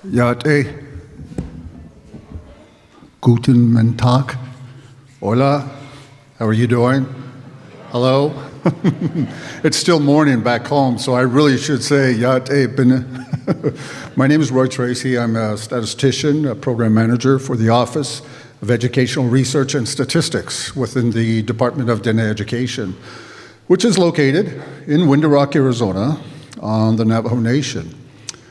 Yate. Guten Tag. Hola. How are you doing? Hello. It's still morning back home, so I really should say Yate bin. My name is Tracy. I'm a statistician, a program manager for the Office of Educational Research and Statistics within the Department of Diné Education, which is located in Window Rock, Arizona, on the Navajo Nation.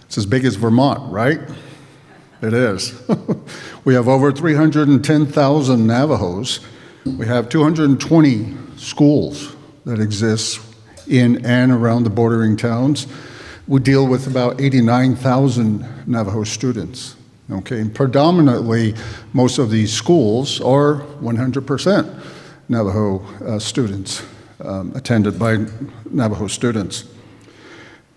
It's as big as Vermont, right? It is. We have over 310,000 Navajos. We have 220 schools that exist in and around the bordering towns. We deal with about 89,000 Navajo students. Okay, and predominantly, most of these schools are 100% Navajo students, attended by Navajo students.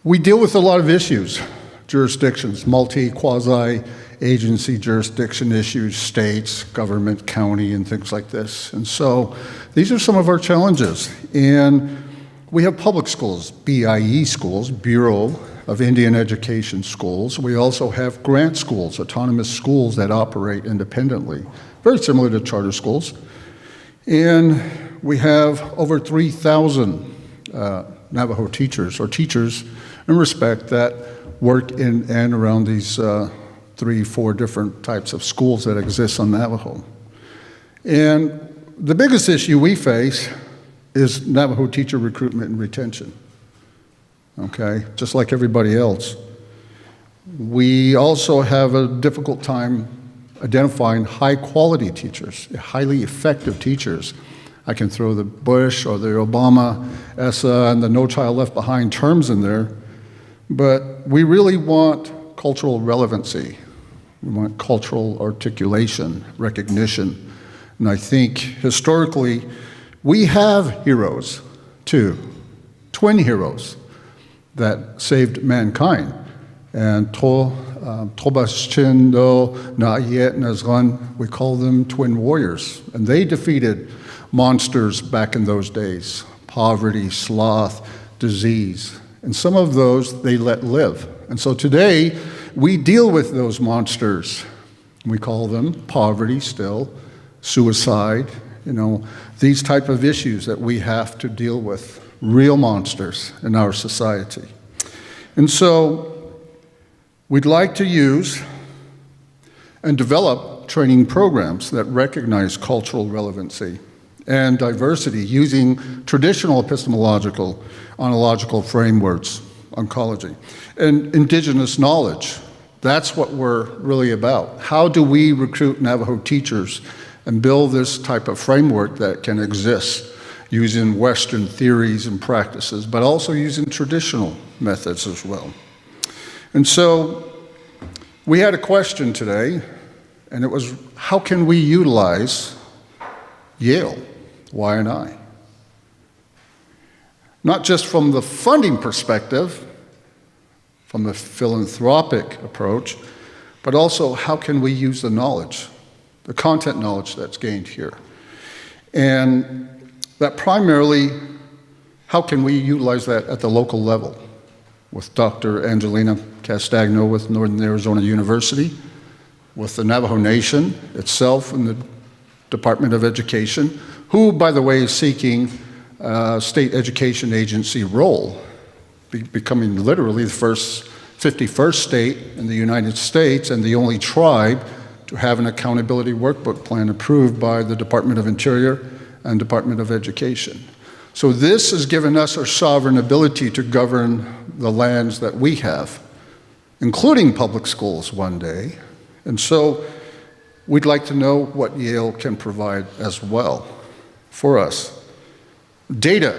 We deal with a lot of issues, jurisdictions, quasi-agency jurisdiction issues, states, government, county, and things like this. And so these are some of our challenges. And we have public schools, BIE schools, Bureau of Indian Education schools. We also have grant schools, autonomous schools that operate independently, very similar to charter schools. And we have over 3,000 Navajo teachers, or teachers in respect, that work in and around these 3-4 different types of schools that exist on Navajo. And the biggest issue we face is Navajo teacher recruitment and retention, okay, just like everybody else. We also have a difficult time identifying high-quality teachers, highly effective teachers. I can throw the Bush or the Obama, ESSA, and the No Child Left Behind terms in there, but we really want cultural relevancy. We want cultural articulation, recognition. And I think historically, we have heroes, too, twin heroes that saved mankind. And Tobas Chindo, Na'yet, Nazran, we call them twin warriors. And they defeated monsters back in those days, poverty, sloth, disease. And some of those they let live. And so today, we deal with those monsters. We call them poverty still, suicide, these type of issues that we have to deal with, real monsters in our society. And so we'd like to use and develop training programs that recognize cultural relevancy and diversity using traditional epistemological, ontological frameworks, oncology, and indigenous knowledge. That's what we're really about. How do we recruit Navajo teachers and build this type of framework that can exist using Western theories and practices, but also using traditional methods as well? And so we had a question today, and it was, how can we utilize Yale, Y&I? Not just from the funding perspective, from the philanthropic approach, but also how can we use the knowledge, the content knowledge that's gained here. And that primarily, how can we utilize that at the local level? With Dr. Angelina Castagno with Northern Arizona University, with the Navajo Nation itself and the Department of Education, who, by the way, is seeking a state education agency role, becoming literally the 51st state in the United States and the only tribe to have an accountability workbook plan approved by the Department of Interior and Department of Education. So this has given us our sovereign ability to govern the lands that we have, including public schools one day. And so we'd like to know what Yale can provide as well for us. Data,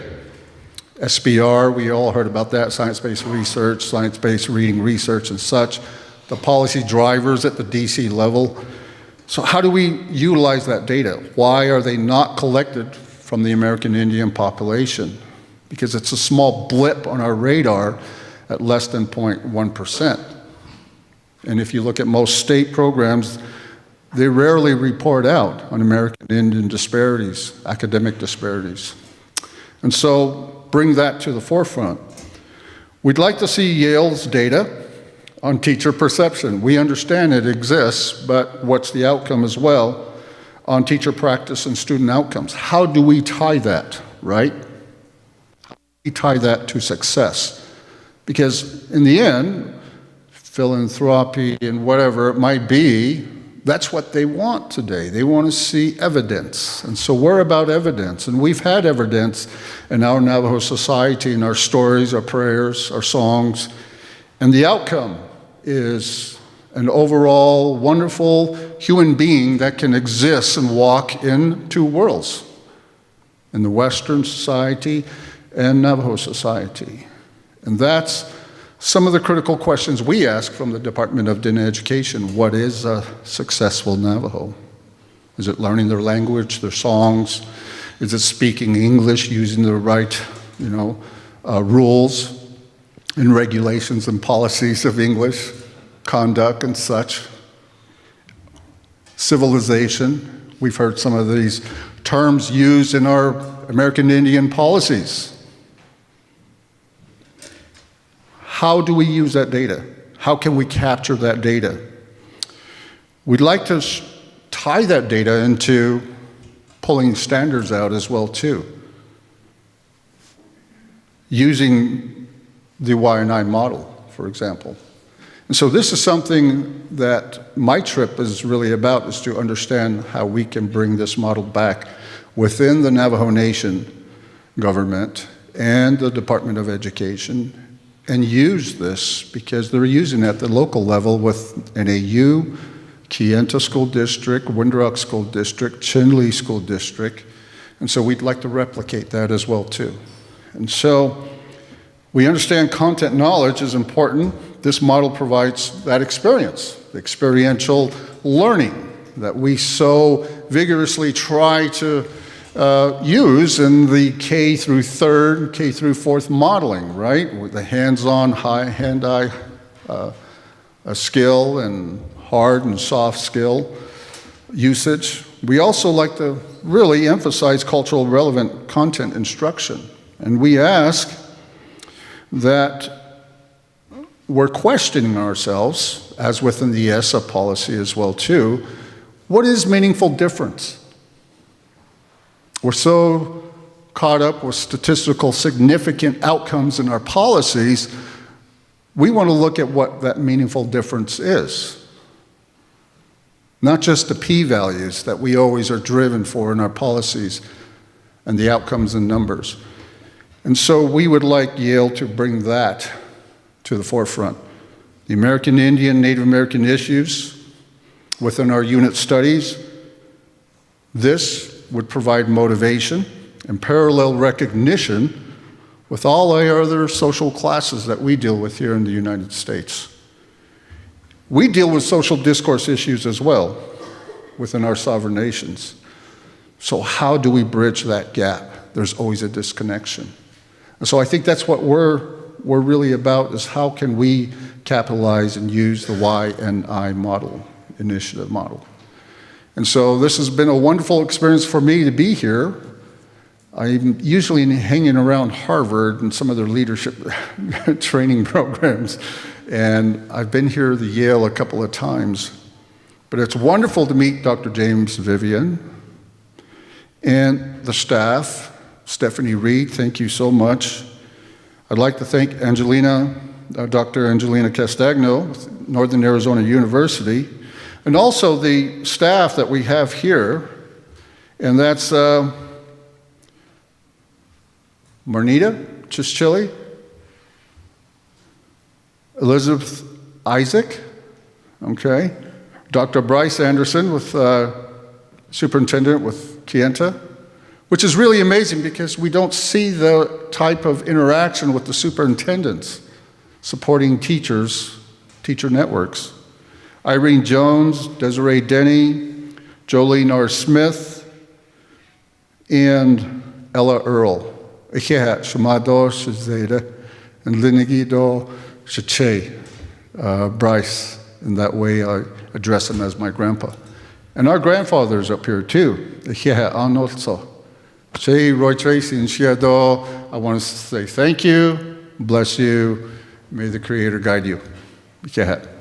SBR, we all heard about that, science-based research, science-based reading research and such, the policy drivers at the DC level. So how do we utilize that data? Why are they not collected from the American Indian population? Because it's a small blip on our radar at less than 0.1%. And if you look at most state programs, they rarely report out on American Indian disparities, academic disparities. And so bring that to the forefront. We'd like to see Yale's data on teacher perception. We understand it exists, but what's the outcome as well on teacher practice and student outcomes? How do we tie that, right? How do we tie that to success? Because in the end, philanthropy and whatever it might be, that's what they want today. They want to see evidence. And so we're about evidence. And we've had evidence in our Navajo society, in our stories, our prayers, our songs. And the outcome is an overall wonderful human being that can exist and walk in two worlds, in the Western society and Navajo society. And that's some of the critical questions we ask from the Department of Diné Education. What is a successful Navajo? Is it learning their language, their songs? Is it speaking English, using the right, rules and regulations and policies of English, conduct and such? Civilization. We've heard some of these terms used in our American Indian policies. How do we use that data? How can we capture that data? We'd like to tie that data into pulling standards out as well too, using the Y&I model, for example. And so this is something that my trip is really about, is to understand how we can bring this model back within the Navajo Nation government and the Department of Education, and use this because they're using it at the local level with NAU, Kayenta School District, Windrock School District, Chinle School District, and so we'd like to replicate that as well too. And so we understand content knowledge is important. This model provides that experience, the experiential learning that we so vigorously try to use in the K through third, K through fourth modeling, right? With the hands-on, hand-eye skill and hard and soft skill usage. We also like to really emphasize cultural relevant content instruction. And we ask that we're questioning ourselves, as within the ESSA policy as well too, what is meaningful difference? We're so caught up with statistical significant outcomes in our policies, we want to look at what that meaningful difference is. Not just the p-values that we always are driven for in our policies and the outcomes and numbers. And so we would like Yale to bring that to the forefront. The American Indian, Native American issues within our unit studies, this would provide motivation and parallel recognition with all our other social classes that we deal with here in the United States. We deal with social discourse issues as well within our sovereign nations. So how do we bridge that gap? There's always a disconnection. And so I think that's what we're really about, is how can we capitalize and use the Y&I model, initiative model. And so this has been a wonderful experience for me to be here. I'm usually hanging around Harvard and some of their leadership training programs, and I've been here to Yale a couple of times. But it's wonderful to meet Dr. James Vivian and the staff. Stephanie Reed, thank you so much. I'd like to thank Dr. Angelina Castagno with Northern Arizona University, and also the staff that we have here, and that's Marnita Chischili, Elizabeth Isaac, okay, Dr. Bryce Anderson with superintendent with Kayenta, which is really amazing because we don't see the type of interaction with the superintendents supporting teachers, teacher networks. Irene Jones, Desiree Denny, Jolene R. Smith, and Ella Earl. Shamado Shazeda, and Linigido Shache, Bryce. In that way, I address him as my grandpa. And our grandfather's up here too. Anotso. Che, Roy Tracy, and Shiado, I want to say thank you, bless you, may the Creator guide you. Go ahead.